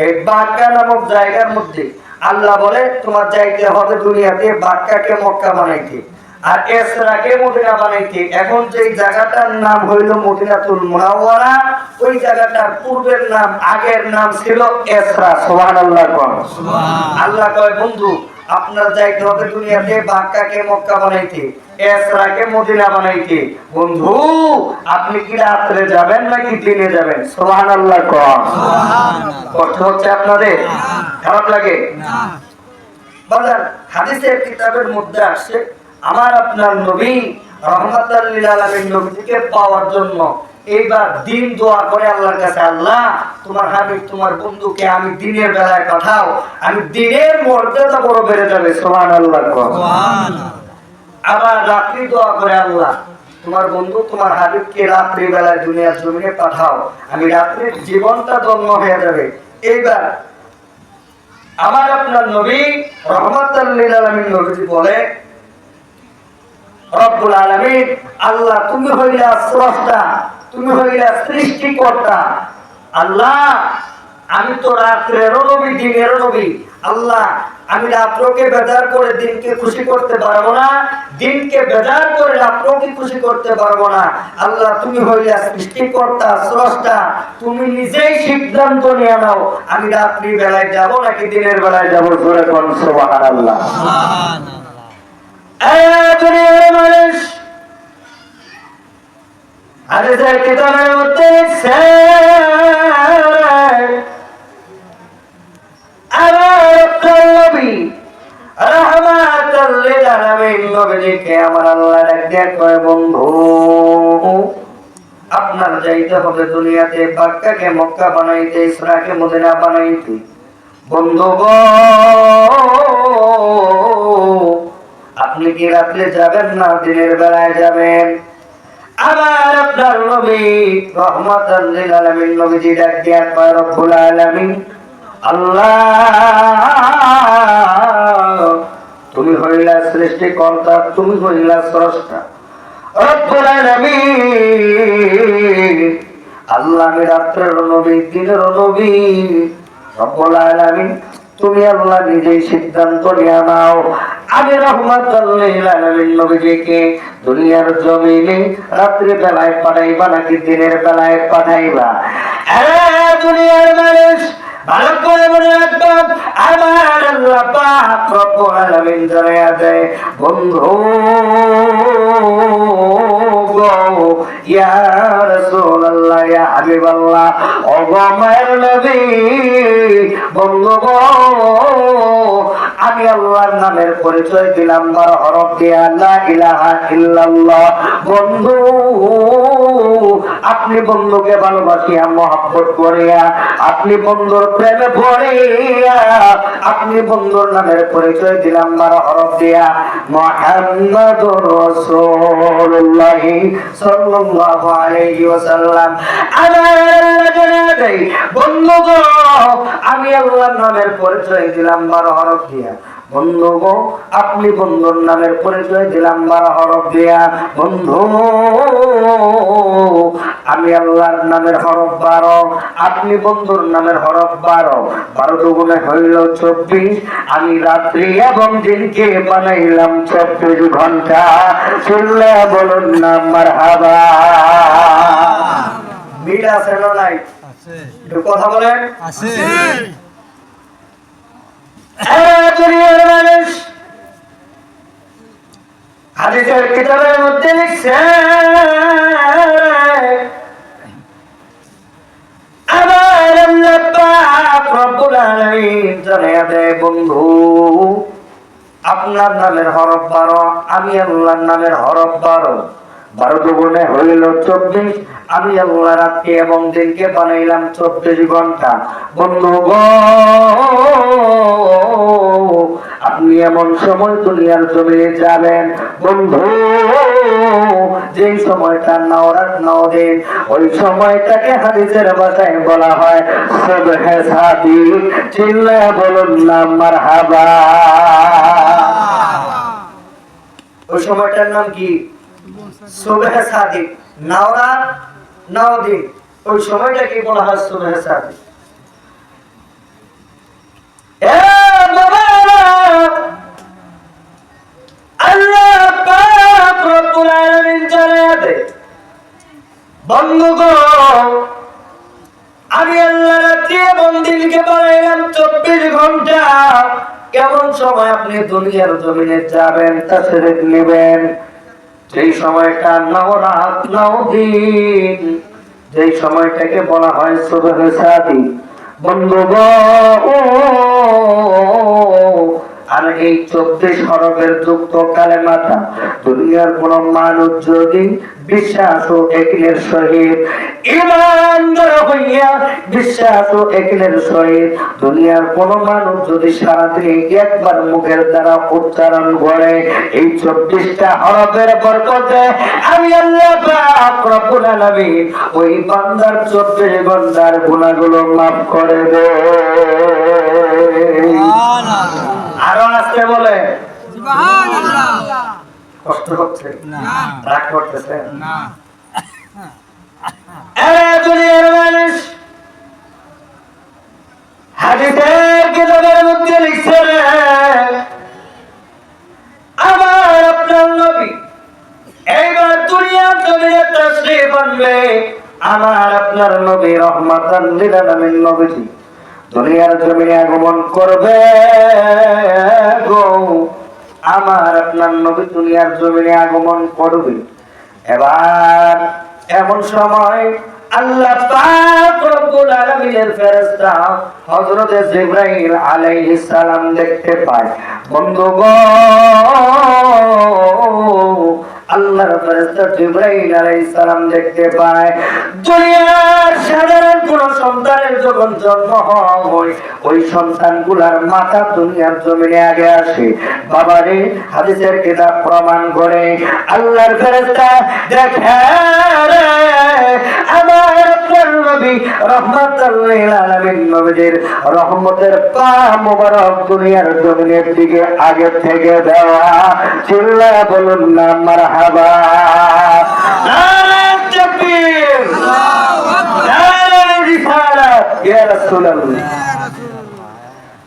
এই বাক্কা নামক জায়গার মধ্যে আল্লাহ বলে তোমার যাইতে হবে দুনিয়াতে বাক্কাকে মক্কা বানাইতে আর ইসরাকে মদিনা বানাইতে এখন যেই জায়গাটার নাম হইল মদিনাতুল মুনাওয়ারা ওই জায়গাটার পূর্বের নাম আগের নাম ছিল ইসরা সুবহানাল্লাহ সুবহানাল্লাহ আল্লাহ কয় বন্ধু আপনার যাইতে হবে দুনিয়াতে বাক্কাকে মক্কা বানাইতে ইসরাকে মদিনা বানাইতে বন্ধু আপনি কি রাতে যাবেন নাকি দিনে যাবেন সুবহানাল্লাহ সুবহানাল্লাহ কষ্ট হচ্ছে আপনাদের খারাপ লাগে না বাজার হাদিসের কিতাবের মধ্যে আসছে আমার আপনার নবী রহমাতাল লিল আলামিন নবীকে পাওয়ার জন্য এইবার দিন দোয়া করে আল্লাহর কাছে আল্লাহ তোমার হাবিব তোমার বন্ধুকে আমি দিনের বেলায় পাঠাও আমি দিনের মর্যাদা বড় বেড়ে যাবে সুবহানাল্লাহ সুবহানাল্লাহ আবার রাত্রি দোয়া করে, আল্লাহ তোমার বন্ধু তোমার হাবিবকে রাত্রি বেলায় দুনিয়ার জমিনে পাঠাও, আমি রাত্রির জীবনটা ধন্য হয়ে যাবে। এইবার আমার আপনার নবী রহমাতুল লিল আলামিন নবীজি বলে, রব্বুল আলামিন আল্লাহ তুমি হইলা স্রষ্টা, তুমি হইলা সৃষ্টিকর্তা। আল্লাহ আমি তো রাত্রেরও নবী দিনেরও নবী। আল্লাহ আমি রাত্রকে বেজার করে দিনকে খুশি করতে পারবো না, দিনকে বেজার করে রাত্রকে খুশি করতে পারবো না। আল্লাহ তুমি হইলা সৃষ্টিকর্তা স্রষ্টা, তুমি নিজেই সিদ্ধান্ত নিয়ে নাও আমি রাত্রি বেলায় যাব নাকি দিনের বেলায় যাব। জোরে কোন সুবহানাল্লাহ। দুনিয়ার মানুষ হাদিসের কিতাবের মধ্যে লিখছে, আমার আল্লাহ ডাক কয়, বন্ধু আপনার যাইতে হবে দুনিয়াতে, বাক্কাকে মক্কা বানাইতে, ইসরাকে মদিনা বানাইতে। বন্ধু গো আপনি কি রাত্রে যাবেন না দিনের বেলায় যাবেন? আমার আপনার নবী রহমাতুল লিল আলামিন নবীজি ডাক দিয়া কয়, রব্বুল আলামিন আল্লাহ তুমি হইলা সৃষ্টিকর্তা, তুমি হইলা স্রষ্টা। রব্বুল আলামিন আল্লাহ আমি রাত্রের নবী দিনের নবী। রব্বুল আলামিন তুমি আল্লাহ নিজেই সিদ্ধান্ত নিয়ে নাও আমি রহমাতুল লিল আলামিন নবীজিকে দুনিয়ার জমিনে রাত্রি বেলায় পাঠাইবা নাকি দিনের বেলায় পাঠাইবা। দুনিয়ার মানুষ ভালো করে মনে রাখবো, আমার আল্লাহ পাক রব্বুল আলামিন জানায়া দেয়, বন্ধু গো ইয়া রাসূলুল্লাহ ইয়া হাবিবাল্লাহ, ও গো মায়ের নবী, বন্ধু গো আমি আল্লাহর নামের পরিচয় দিলাম 12 হরফ দিয়ে, লা ইলাহা ইল্লাল্লাহ। বন্ধু আপনি বন্ধুকে ভালোবাসিয়া মহব্বত করিয়া, আপনি বন্ধুর প্রেমে পড়িয়া, আপনি বন্ধুর নামের পরিচয় দিলাম 12 হরফ দিয়া, মুহাম্মাদুর রাসূলুল্লাহ সাল্লাল্লাহু আলাইহি ওয়াসাল্লাম। আমার জানা দেই বন্ধু গো আমি আল্লাহর নামের পরিচয় দিলাম 12 হরফ দিয়া। বন্ধু গো আপনি বন্ধুর নামের পরিচয় দিলাম 12 হরফ দিয়া। বন্ধু আমি আল্লাহর নামের হরফ 12, আপনি বন্ধুর নামের হরফ 12, 12 দুগুণে হইল 24। আমি রাত্রি এবং দিনকে বানাইলাম 24 ঘন্টা। শুনলে বলুন না মারহাবা। মিল আছে না নাই? একটু কথা বলেন। আছে। দুনিয়ার মানুষ হাদিসের কিতাবের মধ্যে লিখছে, আমার আল্লাহ পাক রব্বুল আলামিন জানায়া দেয়, বন্ধু আপনার নামের হরফ 12, আমি আল্লাহর নামের হরফ 12, 12 দুগুণে হইল 24। আমি আল্লাহ রাত্রি এবং দিনকে বানাইলাম 24 ঘন্টা। বন্ধু গো আপনি এমন সময় দুনিয়ার জমিনে যাবেন বন্ধু যেই সময়টা নাওরাত নাওদিন, ওই সময়টাকে হাদিসের ভাষায় বলা হয় সুবহে সাদিক। চিল্লায়া বলুন না মারহাবা। ওই সময়টার নাম কি? সুবহে সাদিক। নাওরাত নাওদিন, ওই সময়টাকে বলা হয় সুবহে সাদিক। আল্লাহ পাক রব্বুল আলামিন জানায়া দেয়, বন্ধু গো আমি আল্লাহ রাত্রি এবং দিনকে বানাইলাম 24 ঘন্টা। কেমন সময় আপনি দুনিয়ার জমিনে যাবেন তাশরীফ নেবেন, যেই সময়টা নাওরাত নাওদিন, যেই সময়টাকে বলা হয় সুবহে সাদিক। বন্ধু গো আর এই 24 হরফের যুক্ত কালেমাটা দুনিয়ার কোন মানুষ যদি বিশ্বাস ও একলের সহিত ঈমানদার হইয়া বিশ্বাস ও একলের সহিত দুনিয়ার কোন মানুষ যদি সারাদিন একবার মুখের দ্বারা উচ্চারণ করে এই 24টা হরফের বরকতে আমি আল্লাহ পাক রব্বুল আলামিন ওই বান্দার 24 ঘন্টার গুনাহগুলো মাফ করে দেয়। আরো আসতে বলে সুবহানাল্লাহ। কষ্ট হচ্ছে না, রাগ করতেছে না। দুনিয়ার মানুষ হাদিসের কিতাবের মধ্যে লিখছে আমার আপনার নবী এইবার দুনিয়ার জমিনে তাশরীফ আনবে। আমার আপনার নবী রহমাতাল লিল আলামিন নবীজি দুনিয়ার জমিনে আগমন করবে গো। আমার আপনার নবী দুনিয়ার জমিনে আগমন করবে। এবার এমন সময় আল্লাহ পাক রব্বুল আলামিনের ফেরেশতা হযরত জিবরাইল আলাইহিস সালাম দেখতে পায়। বন্ধুগণ, আল্লাহর ফেরেশতা জিবরাইল আলাইহিস সালাম দেখতে পায় দুনিয়ার সাধারণ কোন সন্তানের যখন জন্ম হয় ওই সন্তানগুলার মাথা দুনিয়ার জমিনে আগে আসে। বাবারে হাদিসের কিতাব প্রমাণ করে আল্লাহর ফেরেশতা দেখে আমার আপনার নবী রহমাতাল লিল আলামিন নবীর রহমতের পা মোবারক দুনিয়ার জমিনের দিকে আগে থেকে দেওয়া। চিল্লায়া বলুন না মারহাবা। নারে তাকবীর, নারে রিসালাত, ইয়া রাসূলুল্লাহ।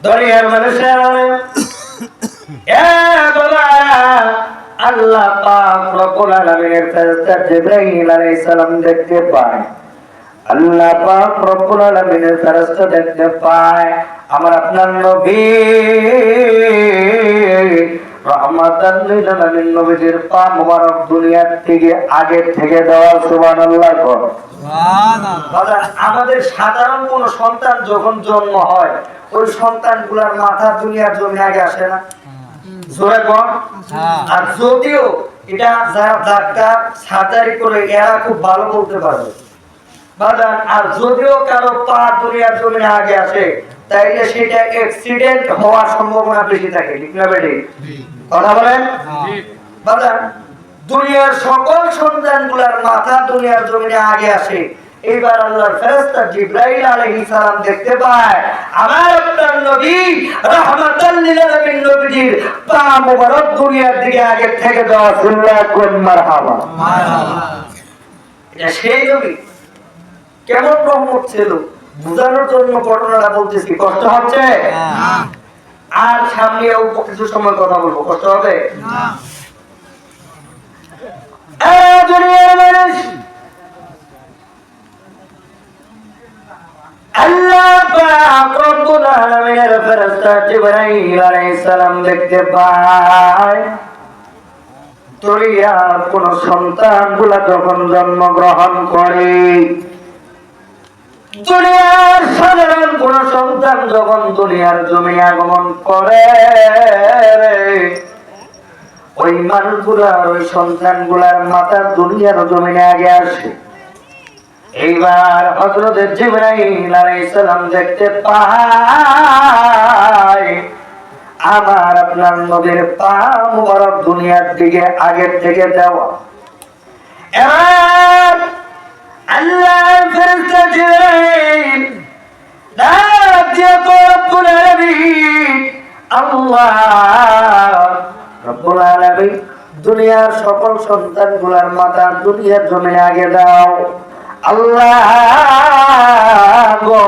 দুনিয়ার মানুষের আল্লাহ পাক রব্বুল আলামিনের ফেরেশতা জিবরাইল আলাইহিস সালাম দেখতে পায়। আল্লাহ পাক রব্বুল আলামিনের ফেরেশতা দেখতে পায় আমার আপনার নবী রহমাতাল লিল আলামিন নবীর পা মোবারক দুনিয়ার থেকে আগে থেকে দেওয়া। সুবহানাল্লাহ। সুবহানাল্লাহ। আমাদের সাধারণ কোন সন্তান যখন জন্ম হয় ওই সন্তানগুলোর মাথা দুনিয়ার জমিনে আগে আসে না? জোরে বল। আর যদিও এটা যারা ডাক্তার সার্জারি করে এরা খুব ভালো বলতে পারবে বাজান। আর যদিও কারো পা দুনিয়ার জমিনে আগে আসে তাইলে সেটা অ্যাক্সিডেন্ট হওয়ার সম্ভাবনা বেশি থাকে। ঠিক না বেটি? কথা বলেন বাজান। দুনিয়ার সকল সন্তানগুলোর মাথা দুনিয়ার জমিনে আগে আসে। এইবার আল্লাহর ফেরেশতা জিবরাইল আলাইহিস সালাম দেখতে পায় আমার আপনার নবী রাহমাতাল লিল আলামিন নবীর পা মোবারক দুনিয়ার দিকে আগে থেকে দেওয়া। সুন্নাহ মারহাবা, মারহাবা। এটা সেই নবী কেমন রহমত ছিল বুঝানোর জন্য ঘটনাটা বলতেছি। কষ্ট হচ্ছে না? আর সামনেও কিছু সময় কথা বলবো, কষ্ট হবে না? দুনিয়ার মানুষ আল্লাহ পাক রব্বুল আলামিনের ফেরেশতা জিবরাইল আলাইহিস সালাম দেখতে পায় দুনিয়ার কোন সন্তানগুলা যখন জন্মগ্রহণ করে দুনিয়ার সাধারণ কোন সন্তান যখন দুনিয়ার জমিনে আগমন করে ওই মানুষগুলার ওই সন্তানগুলার মাথা দুনিয়ার জমিনে আগে আসে। এইবার হযরত জিবরাইল আলাইহিস সালাম দেখতে পায় আমার আপনার নবীর পা মোবারক দুনিয়ার দিকে আগে থেকে দেওয়া। এবার আল্লাহর ফেরেশতা জিবরাইল ডাক দিয়ে রব্বুল আলামিন আল্লাহ রব্বুল আলামিন দুনিয়ার সকল সন্তানগুলোর মাথা দুনিয়ার জমিনে আগে দাও। আল্লাহ গো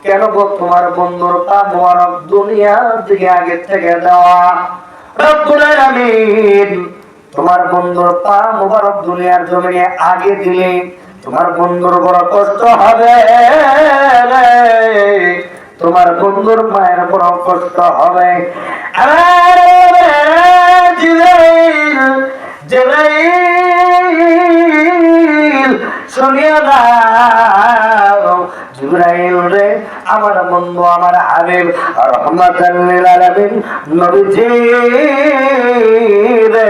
কেন গো তোমার বন্ধুর পা মোবারক দুনিয়ার দিকে আগে থেকে দেওয়া। রব্বুল আলামিন তোমার বন্ধুর পা মোবারক দুনিয়ার জমিনে আগে দিলে তোমার বন্ধুর বড় কষ্ট হবে, তোমার বন্ধুর মায়ের বড় কষ্ট হবে। জিবরাইল শুনিয়া দাও জিবরাইল রে আমার বন্ধু আমার হাবিব রহমাতাল লিল আলামিন নবীজি রে,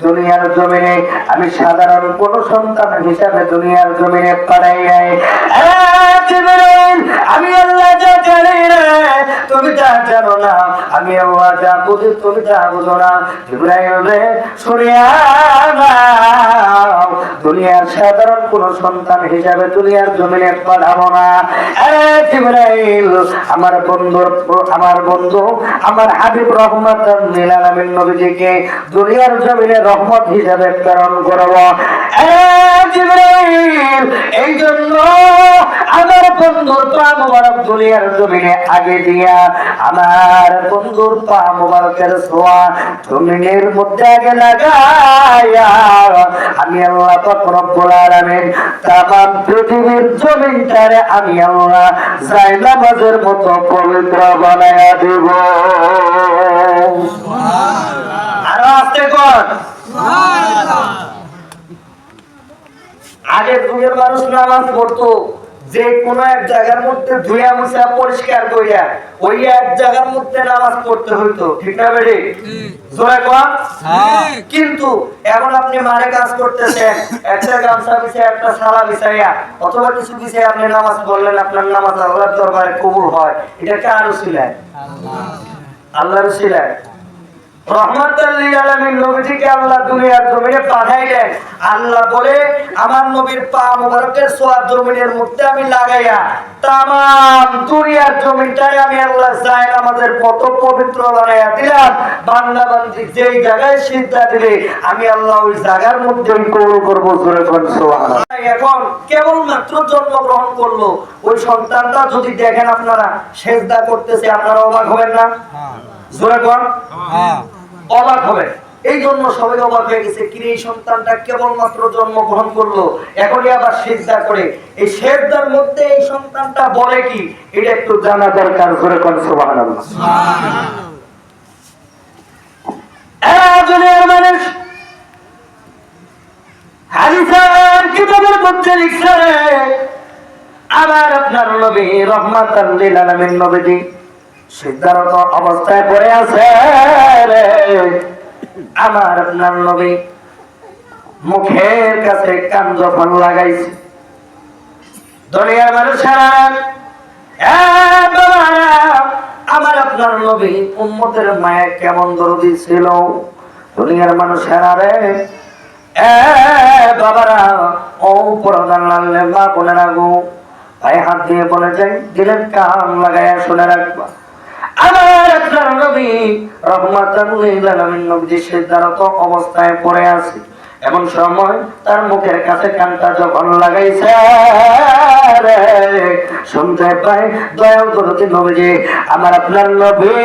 দুনিয়ার জমিনে আমি সাধারণ কোন সন্তান হিসাবে দুনিয়ার জমিনে পাঠাই নাই। জিবরাইল, আমি আল্লাহ যা জানি না তুমি যা জানো না, আমি আল্লাহ যা বুঝি তুমি যা বুঝো না। জিবরাইল রে, শুনিয়া নাও, দুনিয়ার সাধারণ কোন সন্তান হিসাবে দুনিয়ার জমিনে পাঠাবো না। জিবরাইল, আমার বন্ধু আমার হাবিব রহমাতাল লিল আলামিন নবীজিকে দুনিয়ার জমিনে রহমত হিসাবে প্রেরণ করব। জিবরাইল, এই জন্য আমার বন্ধুর পা মোবারক দুনিয়ার জমিনে আগে দিয়া আমার বন্ধুর পা মোবারকের ছোঁয়া জমিনের মধ্যে আগে লাগাইয়া আমি আল্লাহ পাক রব্বুল আলামিন তামাম পৃথিবীর জমিনটারে আমি আল্লাহ জায়নামাজের মতো পবিত্র বানায়া দেব। আর আস্তে কর। আগের যুগের মানুষ নামাজ পড়তো যে কোনো এক জায়গার মধ্যে ধুইয়া মুছা পরিষ্কার করিয়া ওই এক জায়গার মধ্যে নামাজ পড়তে হইতো, ঠিক না বেড়ে? জোরে কর। কিন্তু এখন আপনি মারে কাজ করতেছেন, একটা গামছা বিছাই একটা সালা বিছাইয়া অথবা কিছু বিছাই আপনি নামাজ পড়লেন, আপনার নামাজ আল্লাহর দরবারে কবুল হয়। এটা কার উসিলায়? আল্লাহর উসিলায়। রহমাতাল লিল আলামিন নবীজিকে আল্লাহ দুনিয়ার জমিনে পাঠাইলেন। আল্লাহ বলে আমার নবীর পা মোবারকের ছোঁয়া জমিনের মধ্যে আমি লাগাইয়া তামাম দুনিয়ার জমিনটারে আমি আল্লাহ জায়নামাজের মতো পবিত্র বানাইয়া দিলাম। বান্দা বান্দি যেই জায়গায় সিজদা দিলে আমি আল্লাহ ওই জায়গার মধ্যে কবুল করব। জোরে বলেন সুবহানাল্লাহ। এখন কেবলমাত্র জন্মগ্রহণ করলো ওই সন্তানটা যদি দেখেন আপনারা সিজদা করতেছে, আপনারা অবাক হবেন না? জোরে বলেন। অবাক হবে। এই জন্য সবাই অবাক হয়ে গেছে, কি এই সন্তানটা কেবলমাত্র জন্মগ্রহণ করলো এখনই আবার সিজদা করে। এই সিজদার মধ্যে এই সন্তানটা বলে কি, এটা একটু জানা দরকার। জোরে বলেন সুবহানাল্লাহ। দুনিয়ার মানুষ হাদিসের কিতাবের মধ্যে লিখছে আমার আপনার নবী রহমাতাল লিল আলামিন নবীজি সিজদারত অবস্থায় পড়ে আছে। আমার আপনার নবী মুখের কাছে কান যখন লাগাইছে, দুনিয়ার মানুষেরা আমার আপনার নবী উম্মতের মায়া কেমন দরদি ছিল। দুনিয়ার মানুষেরা রে, বাবারা, ও পরদান লাগলে মা বলে রাখবো, পায়ে হাত দিয়ে বলে যাই, দিলের কান লাগাইয়া শুনে রাখবা। আমার আপনার নবী রহমাতাল লিল আলামিন নবীজি সিজদারত অবস্থায় পড়ে আছে। এমন সময় তার মুখের কাছে কানটা যখন লাগাইছে, শুনতে পাই দয়াল দরদি নবীজি আমার আপনার নবী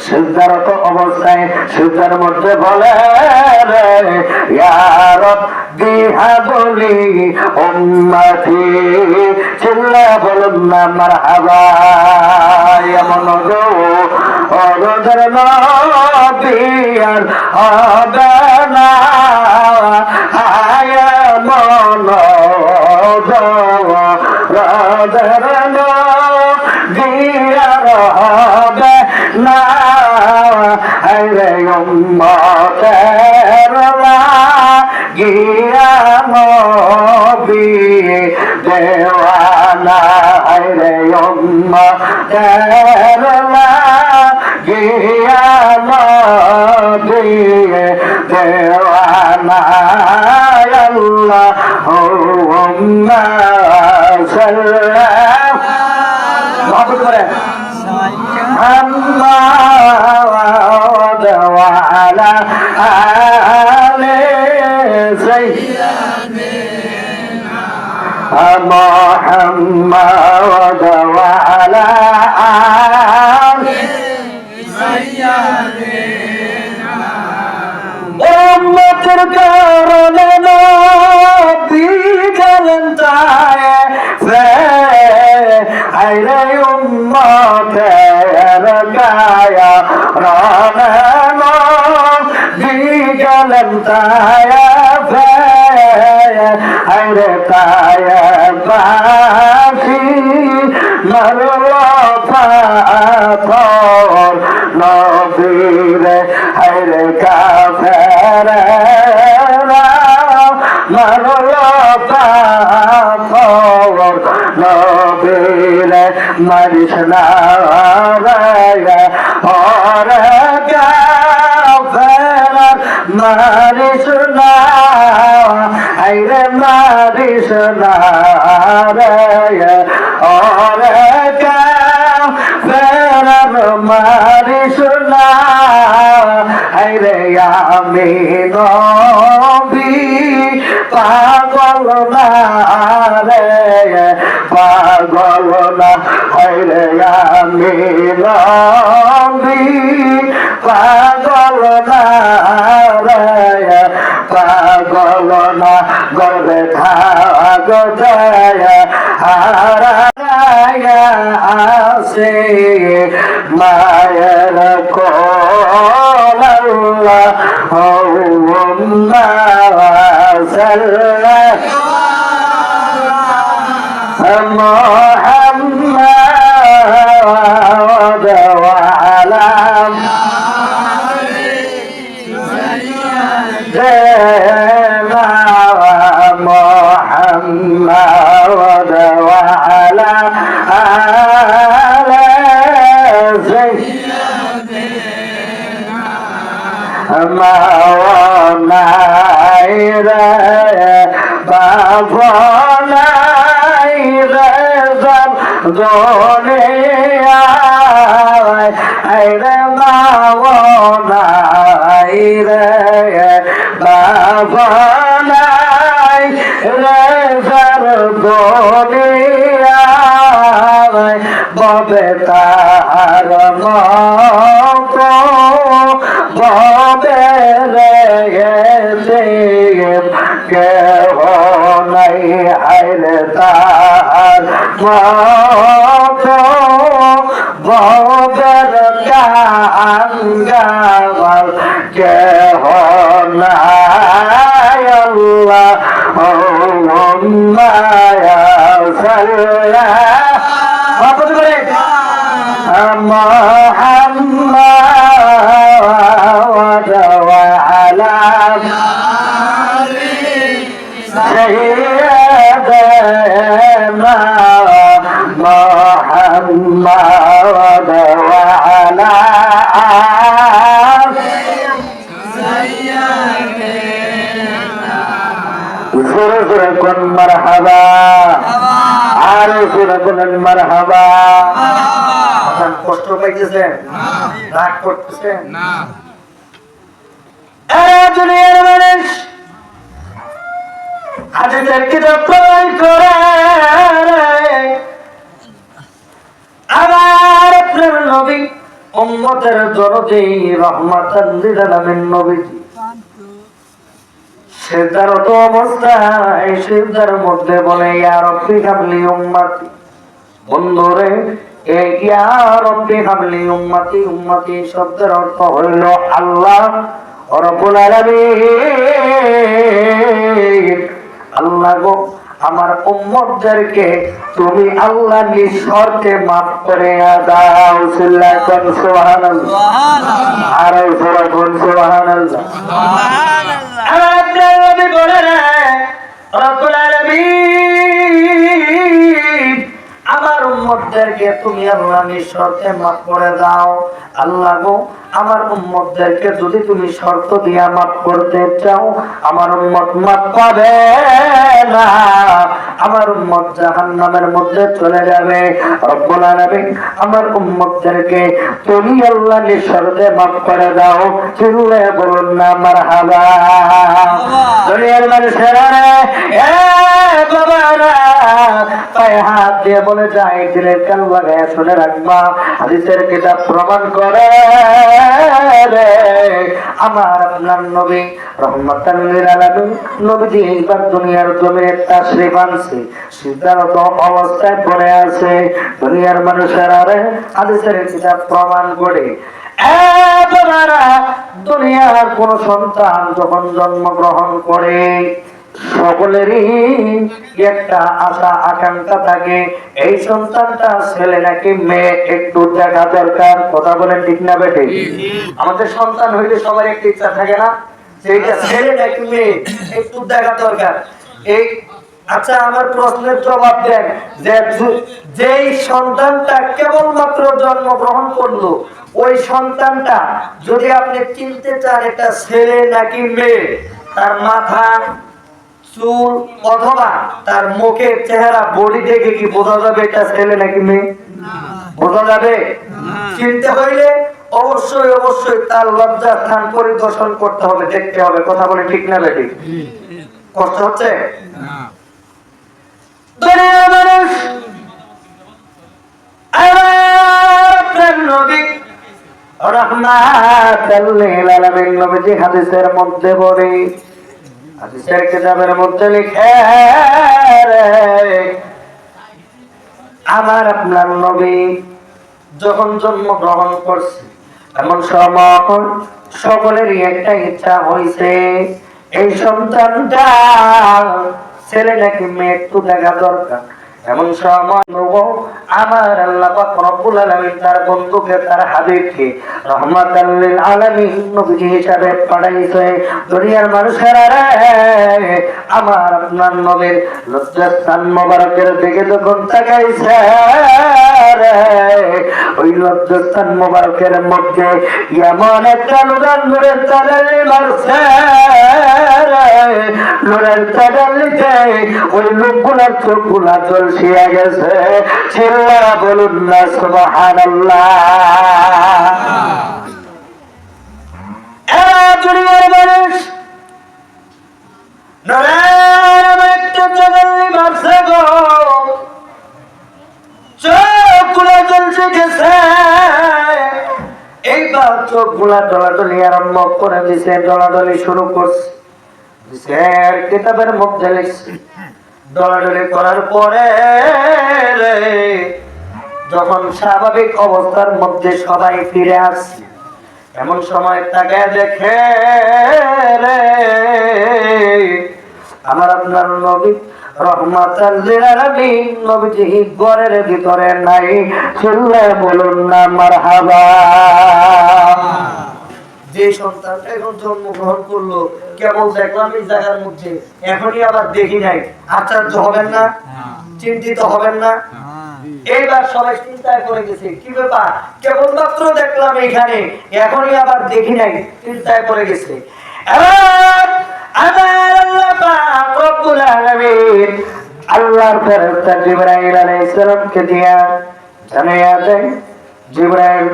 সিজদারত অবস্থায় সিজদার মধ্যে বলে, ইয়া রাব্বি হাবলি উম্মতি, চিল্লা বলুন না মারহাবা। এমন গো ওদের নবী আর হবে না, এমন গো ওদের নবী আর হবে না। আরে উম্মতের লাগিয়া নবী দেওয়ানা, আরে উম্মতের লাগিয়া নবী দেওয়ানা। আল্লাহুম্মা সাল্লাল্লাহু মাহবুব করেন محمد وعلى آل سيدنا محمد وعلى آل سيدنا উম্মতের কারণে নবী গেলেন তায়েফে, আইরে উম্মতের গায়া রানে নবী গেলেন তায়েফে, আইরে তায়েফে বাসি মারল পাথর নবীরে হায়রে কাফেররা মারল পাথর নবীরে মারিস না রে ওরে কাফেররা মারিস না হায়রে মারিস না রে ওরে কাফেররা মারিস না হায়রে আমি নবী পাগল না রে পাগল না হায়রে আমি নবী পাগল না রে পাগল না গর্বে থাক হারায়া আসে মায়ের কোল আল্লাহ হুম্মা محمد وعلى سيدنا محمد وعلى آل سيدنا مولانا বাবনাই রে দুনিয়ায় আইরে বাবনাই রে বাবনাই রে দুনিয়ায় ববে তার মত ববে রে কেহ নাই হায়রে তার মত ববের গাঙ্গাল কেহ নাই আল্লাহ মায়া সাল্লাহ محمد وعلى سيدنا محمد وعلى زور زور كن مرحبا আরো জোরে বলেন মারহাবা কষ্ট পাইতেছেন রাগ করতেছেন না দুনিয়ার মানুষ হাদিসের কিতাব প্রমাণ করে আবার আপনার নবী উম্মতের দরদি রহমাতাল লিল আলামিন নবীজি সিজদারত অবস্থায় সিজদার মধ্যে বলে ইয়া রব্বি হাবলি উম্মতি বন্ধুরে এই ইয়া রব্বি হাবলি উম্মতি উম্মতি শব্দের অর্থ হইল আল্লাহ রব্বুল আলামিন আল্লাহ গো আমার উম্মতদেরকে তুমি আল্লাহ নিঃশর্তে মাফ করে দাও সুবহানাল্লাহ আর সুবহানাল্লাহ আপনার নবী বলেন রব্বুল আলামিন আমার উম্মতদেরকে তুমি আল্লাহ নিঃশর্তে মাফ করে দাও আল্লাহ গো আমার উম্মতদেরকে যদি তুমি শর্ত দিয়া মাফ করতে চাও আমার উম্মত মাফ পাবে না আমার উম্মত জাহান্নামের মধ্যে চলে যাবে রব্বুল আলামিন আমার উম্মতদেরকে তুমি আল্লাহ নিঃশর্তে মাফ করে দাও চিল্লে বলুন না মারহাবা দুনিয়ার মানুষেরা এ বাবারা পায়ে হাত দিয়ে বলে যায় দিলে কান লাগায় শুনে রাখবা হাদিসের কিতাব প্রমাণ করে রে আমার আপনার নবী রহমাতাল লিল আলামিন নবীজি এইবার দুনিয়ার জমিনে তাশরীফ আনছে সিজদারত অবস্থায় পড়ে আছে দুনিয়ার মানুষেরা রে হাদিসের কিতাব প্রমাণ করে দুনিয়ার কোন সন্তান যখন জন্মগ্রহণ করে সকলেরই একটা আশা আকাঙ্ক্ষা থাকে, এই সন্তানটা ছেলে নাকি মেয়ে একটু দেখা দরকার। কথা বলেন ঠিক না বেটে? আমাদের সন্তান হইলে সবার একটা ইচ্ছা থাকে না, সেইটা ছেলে নাকি মেয়ে একটু দেখা দরকার। এই আচ্ছা, আমার প্রশ্নের জবাব দেন, যে যেই সন্তানটা কেবলমাত্র জন্মগ্রহণ করলো, ওই সন্তানটা যদি আপনি চিনতে চান এটা ছেলে নাকি মেয়ে, তার মাথা, চুল অথবা তার মুখের চেহারা, বডি দেখে কি বোঝা যাবে এটা ছেলে নাকি মেয়ে? বোঝা যাবে? চিনতে হইলে অবশ্যই অবশ্যই তার লজ্জা স্থান পরিদর্শন করতে হবে, দেখতে হবে। কথা বলে ঠিক না বেটি? কষ্ট হচ্ছে? দুনিয়ার মানুষ আপনার নবী রাহমাতাল লিল আলামিন নবীজি হাদিসের মধ্যে বলে, হাদিসের কিতাবের মধ্যে লিখে, আমার আপনার নবী যখন জন্মগ্রহণ করছে, এমন সময় সকলেরই একটা ইচ্ছা হয়েছে, এই সন্তানটা ছেলে নাকি মেয়ে একটু দেখা দরকার। এমন সময় আমার আল্লাহ পাক রব্বুল আলামিন তার বন্ধুকে, তার হাবিবকে রাহমাতাল লিল আলামিন নবী হিসাবে পাঠাইছে। দুনিয়ার মানুষেরা রে, আমার আপনার নবীর লজ্জাস্থান মোবারকের দিকে যখন তাকাইছে, ওই লজ্জাস্থান মোবারকের মধ্যে এমন একটা নূরের তাজাল্লি মারছে, নূরের তাজাল্লিতে ওই লোকগুলার চোখগুলা ঝলসিয়া গেছে। চিল্লায়া বলুন না সুবহানাল্লাহ। দুনিয়ার মানুষ নূরের একটা তাজাল্লি মারছে গো, চোখগুলা ঝলসে গেছে। এইবার চোখগুলা ডলাডলি আরম্ভ করে দিছে, ডলাডলি শুরু করছে। কিতাবের মধ্যে লিখছে, ডলাডলি করার পরে যখন স্বাভাবিক অবস্থার মধ্যে সবাই ফিরে আসছে, এমন সময় তাকে দেখে আমার আপনার নবী রাহমাতাল লিল আলামিন নবীজি ঘরের ভিতরে নাই। চিল্লায়া বলুন না মারহাবা। যে সন্তানটা এখন জন্মগ্রহণ করলো, কেবল দেখলাম এই জায়গার মধ্যে, এখনই আবার দেখি নাই, আশ্চর্য হবেন না? চিন্তিত হবেন না? এইবার সবাই চিন্তায় করে গেছে, কি ব্যাপার, কেবলমাত্র দেখলাম এখানে, এখনই আবার দেখি নাই, চিন্তায় করে গেছে। আমার আল্লাহ পাক রব্বুল আলামিন আল্লাহর ফেরেশতা জিবরাইল আলাইহিস সালামকে দিয়া জানাইয়া দেন, জিবরাইল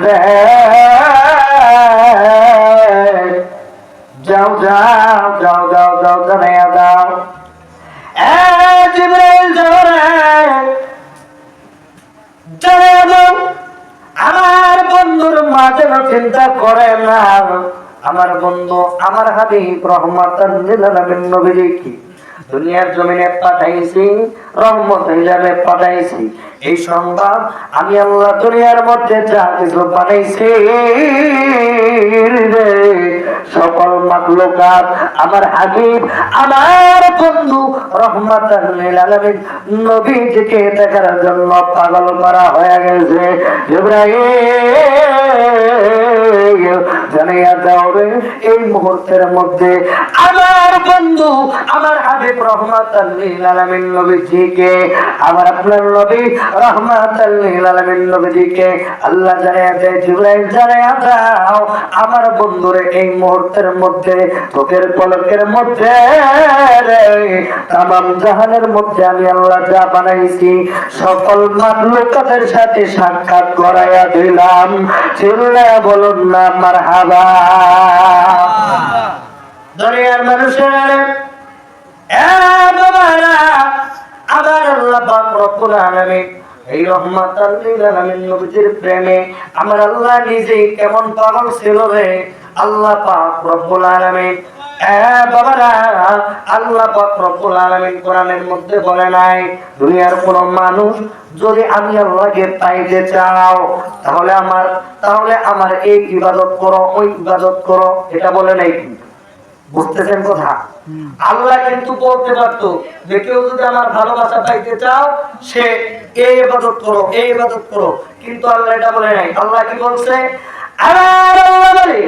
যাও যাও যাও যাও যাও জানাইয়া দাও, জিবরাইল যাও জানাইয়া দাও, আমার বন্ধুর মা যেন চিন্তা করে না, আমার বন্ধু আমার হাবিব রাহমাতাল লিল আলামিন নবীজি দুনিয়ার জমিনে পাঠাইছি, রহমত হিসাবে পাঠাইছি। এই সংবাদ আমি আল্লাহ দুনিয়ার মধ্যে যা কিছু বানাইছি, সকল মাখলুকাত আমার হাবিব আমার বন্ধু রাহমাতাল লিল আলামিন নবীজিকে দেখার জন্য পাগল করা হয়ে গেছে। জিবরাইল জানাইয়া দাও রে, এই মুহূর্তের মধ্যে আমার বন্ধু আমার হাবিব রাহমাতাল লিল আলামিন নবীজিকে, আমার আপনার নবী রাহমাতাল লিল আলামিন নবীজিকে আল্লাহ জানাইয়া দেয়, জিবরাইল জানাইয়া দাও আমার বন্ধুরে এই মুহূর্তের মধ্যে চোখের পলকের মধ্যে তামাম জাহানের মধ্যে আমি আল্লাহ যা বানাইছি সকল মাখলুকাতের সাথে সাক্ষাৎ করাইয়া দিলাম। চিল্লায়া বলুন না মারহাবা। দুনিয়ার মানুষের আবার আল্লাহ পাক রব্বুল আলামিন এই রাহমাতাল লিল আলামিন নবীজির প্রেমে আমার আল্লাহ নিজেই কেমন পাগল ছিল রে। আল্লাহ পাক রব্বুল আলামিন বাবারা, আল্লাহ পাক রব্বুল আলামিন কোরআনের মধ্যে বলে নাই, দুনিয়ার কোন মানুষ যদি আমি আল্লাহকে পাইতে চাও তাহলে আমার এই ইবাদত করো, ওই ইবাদত করো, এটা বলে নাই। বুঝতেছেন কথা? আল্লাহ কিন্তু বলতে পারতো যে কেউ যদি আমার ভালোবাসা পাইতে চাও সে এই ইবাদত করো, এই ইবাদত করো, কিন্তু আল্লাহ এটা বলে নাই। আল্লাহ কি বলছে? আমার আল্লাহ বলে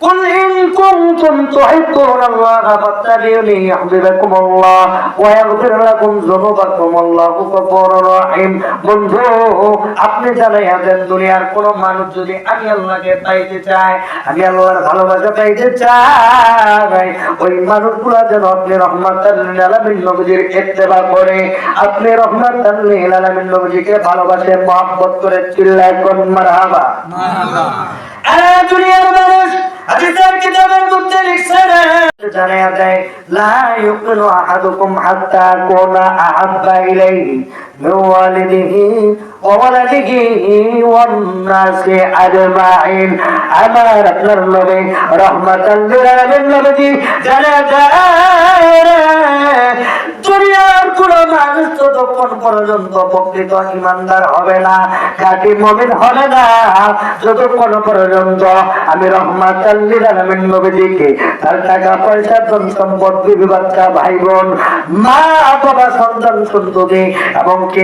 কুল ইন কুনতুম তুহিব্বুনা আল্লাহ ফাত্তাবিউনি ইউহিব্বুকুম আল্লাহ ওয়া ইয়াগফির লাকুম যুনুবাকুম আল্লাহু গফুরুর রহিম। বন্ধু, আপনি জানাইয়া দেন দুনিয়ার কোন মানুষ যদি আমি আল্লাহকে পাইতে চায়, আমি আল্লাহর ভালোবাসা পাইতে চাই, ওই মানুষগুলা যেন আপনি রহমাতুল লিল আলামিন নবীজির ইত্তেবা করে, আপনি রহমাতুল লিল আলামিন নবীজিকে ভালোবাসে, মহব্বত করে চিল্লায় কোন মারহাবা। দুনিয়ার মানুষ হাদিসের কিতাবের মধ্যে লিখছে জানায়া দেয় লা ইউমিনু আহাদুকুম হাত্তা কুনা আহাব্বা ইলাইহি মিন ওয়ালিদিহি ওয়া ওয়ালাদিহি ওয়ান নাসি আজমাইন। আমার আপনার নবী রাহমাতাল লিল আলামিন নবী জানায়া দেয় দুনিয়ার কোন মানুষ যতক্ষণ পর্যন্ত প্রকৃত ইমানদার হবে না, খাঁটি মুমিন হবে না, যতক্ষণ পর্যন্ত আমি রহমাতুল লিল আলামিন নবীকে তার টাকা পয়সা ধন সম্পদ বিবি বাচ্চা ভাই বোন মা বাবা সন্তান সন্ততি এবং কি